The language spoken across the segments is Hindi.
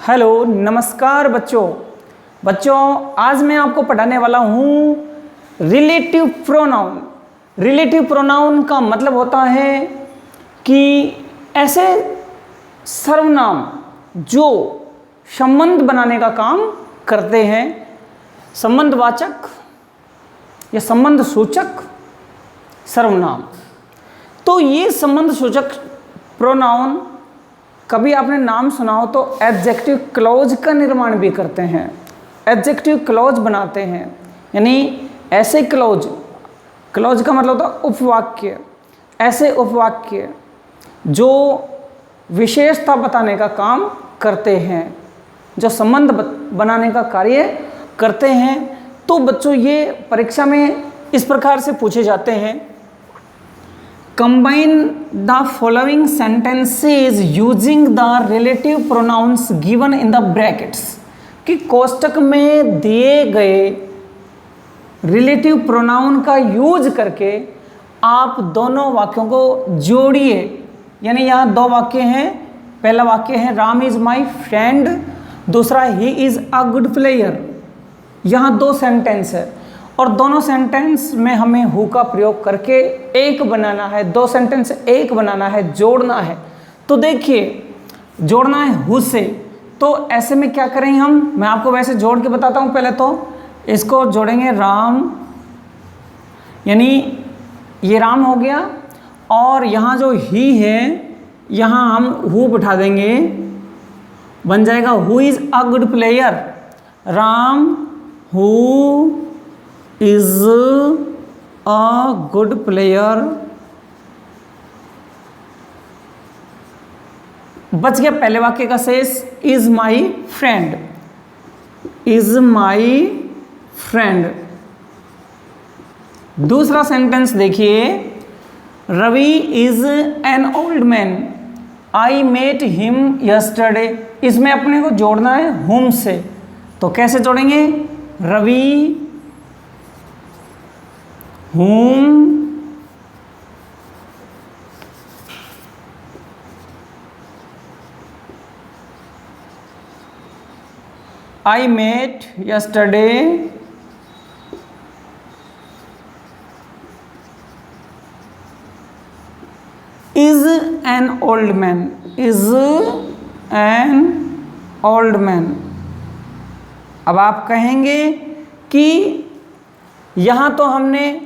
हेलो नमस्कार बच्चों आज मैं आपको पढ़ाने वाला हूँ रिलेटिव प्रोनाउन। रिलेटिव प्रोनाउन का मतलब होता है कि ऐसे सर्वनाम जो संबंध बनाने का काम करते हैं, संबंधवाचक या संबंध सूचक सर्वनाम। तो ये संबंध सूचक प्रोनाउन कभी आपने नाम सुना हो तो एडजेक्टिव क्लॉज का निर्माण भी करते हैं, एडजेक्टिव क्लॉज बनाते हैं। यानी ऐसे क्लॉज का मतलब होता है उपवाक्य, ऐसे उपवाक्य जो विशेषता बताने का काम करते हैं, जो संबंध बनाने का कार्य करते हैं। तो बच्चों ये परीक्षा में इस प्रकार से पूछे जाते हैं, combine the following sentences using the relative pronouns given in the brackets, कि कोष्टक में दिए गए रिलेटिव प्रोनाउन का यूज करके आप दोनों वाक्यों को जोड़िए। यानी यहाँ दो वाक्य हैं, पहला वाक्य है राम इज़ माई फ्रेंड, दूसरा he is a good player. यहाँ दो सेंटेंस है और दोनों सेंटेंस में हमें हु का प्रयोग करके एक बनाना है, दो सेंटेंस एक बनाना है, जोड़ना है। तो देखिए जोड़ना है हु से, तो ऐसे में क्या करेंगे मैं आपको वैसे जोड़ के बताता हूँ। पहले तो इसको जोड़ेंगे राम, यानी ये राम हो गया, और यहाँ जो ही है यहाँ हम हु बिठा देंगे, बन जाएगा who is a good player. Ram who is a good player. बच गया पहले वाक्य का शेष, is my friend, is my friend. दूसरा सेंटेंस देखिए, Ravi is an old man, I met him yesterday. इसमें अपने को जोड़ना है हुम से, तो कैसे जोड़ेंगे, Ravi whom I met yesterday is an old man, is an old man। अब आप कहेंगे कि यहाँ तो हमने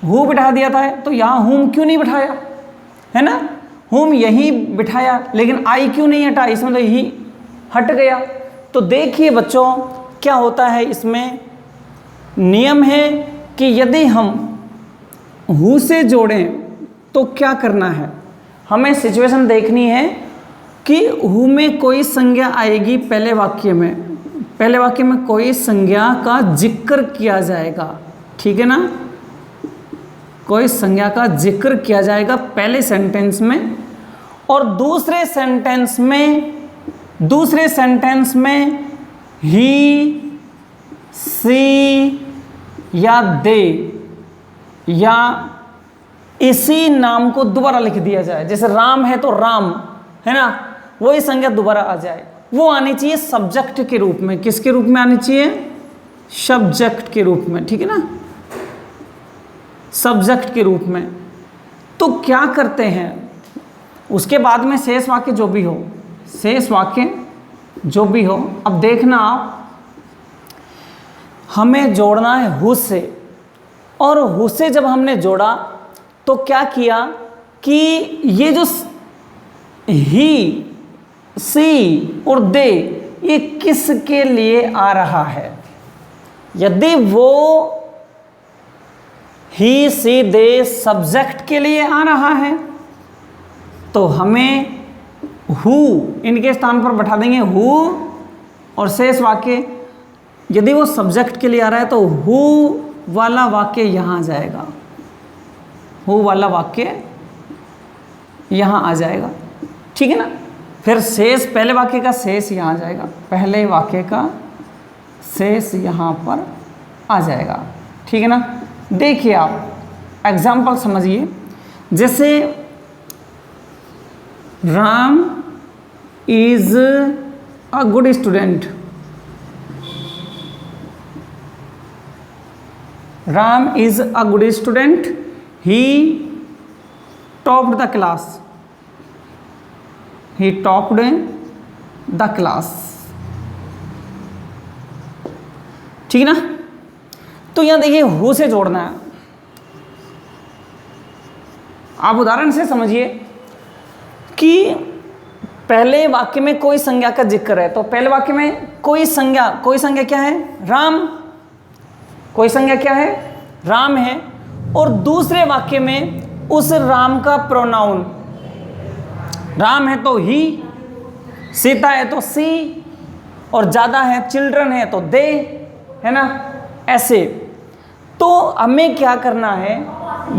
हु बिठा दिया था, तो यहाँ हुम क्यों नहीं बिठाया, है ना, हुम यही बिठाया, लेकिन आई क्यों नहीं हटा, इसमें तो यही हट गया। तो देखिए बच्चों क्या होता है, इसमें नियम है कि यदि हम हु से जोड़ें तो क्या करना है, हमें सिचुएशन देखनी है कि हु में कोई संज्ञा आएगी पहले वाक्य में कोई संज्ञा का जिक्र किया जाएगा, ठीक है ना, कोई संज्ञा का जिक्र किया जाएगा पहले सेंटेंस में, और दूसरे सेंटेंस में ही, सी या दे या इसी नाम को दोबारा लिख दिया जाए। जैसे राम है तो राम, है ना, वही संज्ञा दोबारा आ जाए। वो आनी चाहिए सब्जेक्ट के रूप में। किसके रूप में आनी चाहिए, सब्जेक्ट के रूप में, ठीक है ना, सब्जेक्ट के रूप में। तो क्या करते हैं, उसके बाद में शेष वाक्य जो भी हो, अब देखना आप, हमें जोड़ना है हु से, और हु से जब हमने जोड़ा तो क्या किया कि ये जो ही, सी और दे, ये किसके लिए आ रहा है। यदि वो ही, सी, दे सब्जेक्ट के लिए आ रहा है तो हमें हु इनके स्थान पर बैठा देंगे हु, और शेष वाक्य यदि वो सब्जेक्ट के लिए आ रहा है तो हु वाला वाक्य यहाँ आ जाएगा, हु वाला वाक्य यहाँ आ जाएगा, ठीक है ना। फिर शेष पहले वाक्य का शेष यहाँ आ जाएगा, पहले वाक्य का शेष यहाँ पर आ जाएगा, ठीक है ना। देखिए आप एग्जाम्पल समझिए, जैसे Ram is a good student, Ram is a good student, he topped the class, he topped the class. ठीक है ना। तो यहां देखिए हु से जोड़ना है। आप उदाहरण से समझिए कि पहले वाक्य में कोई संज्ञा का जिक्र है, तो पहले वाक्य में कोई संज्ञा क्या है? राम। कोई संज्ञा क्या है? राम है। और दूसरे वाक्य में उस राम का प्रोनाउन, राम है तो ही, सीता है तो सी, और ज़्यादा है चिल्ड्रन है तो दे, है ना, ऐसे। तो हमें क्या करना है,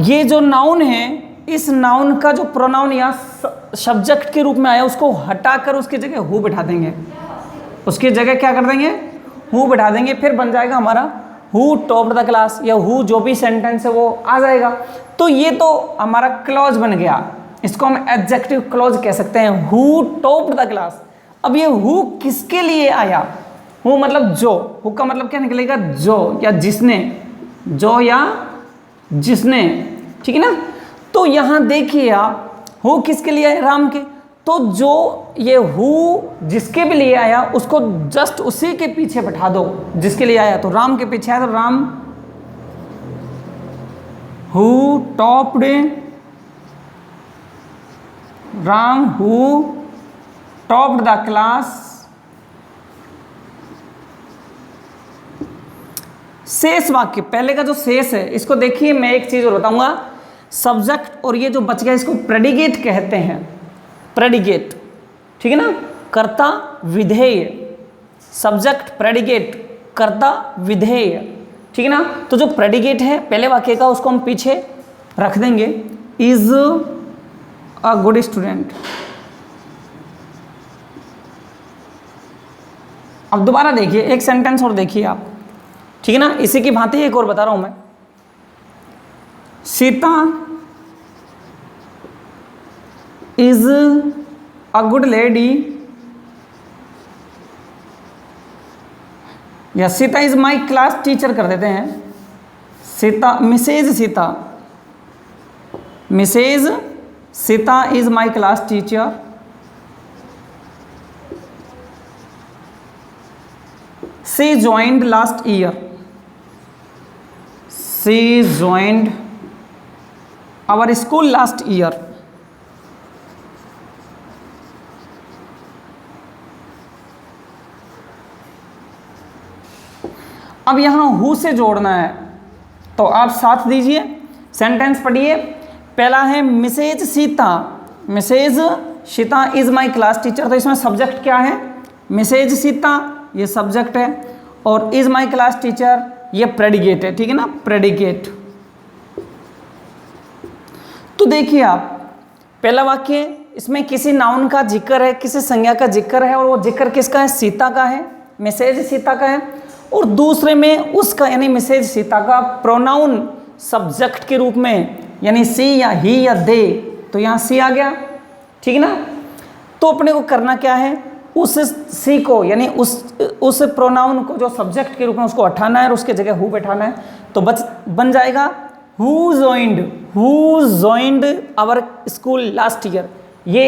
ये जो नाउन है, इस नाउन का जो प्रोनाउन या सब्जेक्ट के रूप में आया उसको हटाकर उसकी जगह हु बिठा देंगे। उसकी जगह क्या कर देंगे? हु बिठा देंगे। फिर बन जाएगा हमारा हु टॉप्ड द क्लास, या हु जो भी सेंटेंस है वो आ जाएगा। तो ये तो हमारा क्लॉज बन गया, इसको हम एडजेक्टिव क्लॉज कह सकते हैं, हु टॉप्ड द क्लास। अब ये हु किसके लिए आया? हु मतलब जो, हु का मतलब क्या निकलेगा? जो या जिसने, जो या जिसने, ठीक है ना। तो यहां देखिए आप, हु किसके लिए आया? राम के। तो जो ये हु जिसके भी लिए आया उसको जस्ट उसी के पीछे बैठा दो जिसके लिए आया। तो राम के पीछे आया तो Ram, who topped, Ram who topped the class. शेष वाक्य, पहले का जो शेष है इसको देखिए, मैं एक चीज और बताऊंगा। सब्जेक्ट और ये जो बच गया इसको प्रेडिकेट कहते हैं, प्रेडिकेट, ठीक है ना। कर्ता विधेय, सब्जेक्ट प्रेडिकेट, कर्ता विधेय, ठीक है ना। तो जो प्रेडिकेट है पहले वाक्य का उसको हम पीछे रख देंगे, इज अ गुड स्टूडेंट। अब दोबारा देखिए, एक सेंटेंस और देखिए आप, ठीक है ना। इसी की भांति एक और बता रहा हूं मैं। Sita is a good lady, या Sita is my class teacher कर देते हैं। Sita, Mrs Sita, Mrs Sita is my class teacher. She joined last year, she joined our school last year. अब यहां हु से जोड़ना है, तो आप साथ दीजिए, सेंटेंस पढ़िए। पहला है Mrs Sita, Mrs Sita is my class teacher. तो इसमें सब्जेक्ट क्या है? मिसेज सीता, ये सब्जेक्ट है, और इज माई क्लास टीचर ये प्रेडिकेट है, ठीक है ना, प्रेडिकेट। तो देखिए आप, पहला वाक्य इसमें किसी नाउन का जिक्र है, किसी संज्ञा का जिक्र है, और वो जिक्र किसका है? सीता का है, मिसेज सीता का है। और दूसरे में उसका यानी मिसेज सीता का प्रोनाउन सब्जेक्ट के रूप में, यानी सी या ही या दे, तो यहाँ सी आ गया, ठीक है ना। तो अपने को करना क्या है? उस सी को यानी उस प्रोनाउन को जो सब्जेक्ट के रूप में उसको हटाना है और उसके जगह हु बैठाना है। तो बन जाएगा who joined our school last year. ये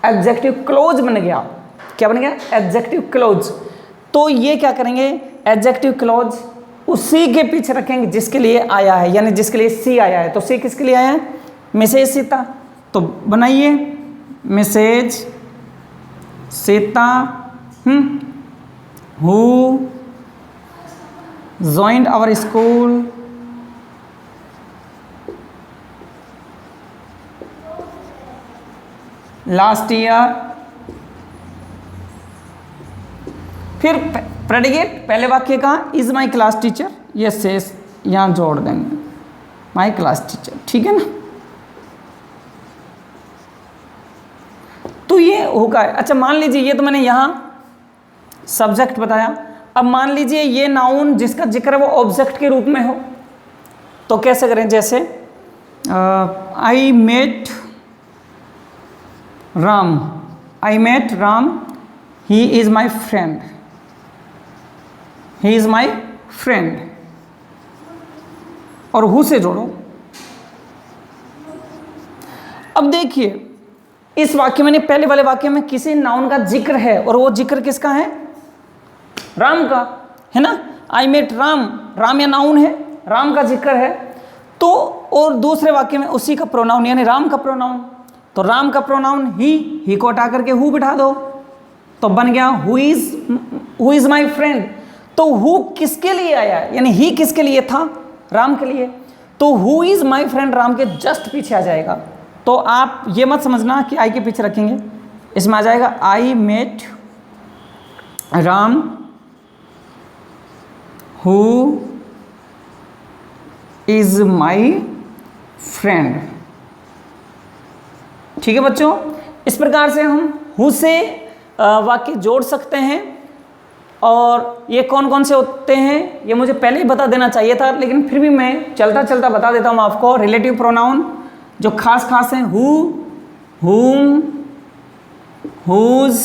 एडजेक्टिव क्लोज बन गया। क्या बन गया? Adjective clause. तो ये क्या करेंगे? एडजेक्टिव क्लोज उसी के पीछे रखेंगे जिसके लिए आया है, यानी जिसके लिए सी आया है। तो सी किसके लिए आया है? मिसेज सीता। तो बनाइए Mrs Sita who joined our school last year. फिर प्रेडिकेट पहले वाक्य का इज माई क्लास टीचर, ये शेष यहाँ जोड़ देंगे, माई क्लास टीचर, ठीक है ना। तो ये होगा। अच्छा मान लीजिए ये तो मैंने यहाँ सब्जेक्ट बताया। अब मान लीजिए ये नाउन जिसका जिक्र है वो ऑब्जेक्ट के रूप में हो, तो कैसे करें? जैसे I met Ram, I met Ram he is my friend, he is my friend, और हु से जोड़ो। अब देखिए इस वाक्य में, पहले वाले वाक्य में किसी नाउन का जिक्र है, और वो जिक्र किसका है? राम का, है ना। आई मेट राम, राम या नाउन है, राम का जिक्र है। तो और दूसरे वाक्य में उसी का प्रोनाउन यानी राम का प्रोनाउन, तो राम का प्रोनाउन ही को हटा करके हु बिठा दो, तो बन गया हु इज माई फ्रेंड। तो हु किसके लिए आया, यानी ही किसके लिए था? राम के लिए। तो who is my friend Ram के जस्ट पीछे आ जाएगा। तो आप ये मत समझना कि आई के पीछे रखेंगे, इसमें आ जाएगा I met Ram who is my friend. ठीक है बच्चों, इस प्रकार से हम हु से वाक्य जोड़ सकते हैं। और ये कौन कौन से होते हैं ये मुझे पहले ही बता देना चाहिए था, लेकिन फिर भी मैं चलता चलता बता देता हूँ आपको। रिलेटिव प्रोनाउन जो खास खास हैं, who, whom, whose,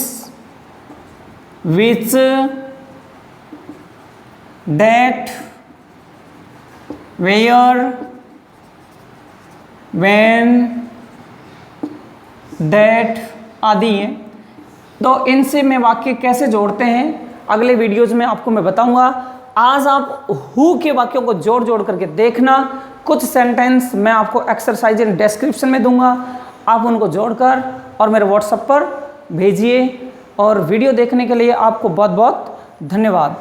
which, that, where, when, that आदि हैं। तो इनसे मैं वाक्य कैसे जोड़ते हैं अगले वीडियोज में आपको मैं बताऊंगा। आज आप हु के वाक्यों को जोड़ जोड़ करके देखना। कुछ सेंटेंस मैं आपको एक्सरसाइज इन डिस्क्रिप्शन में दूंगा, आप उनको जोड़कर और मेरे व्हाट्सएप पर भेजिए। और वीडियो देखने के लिए आपको बहुत बहुत धन्यवाद।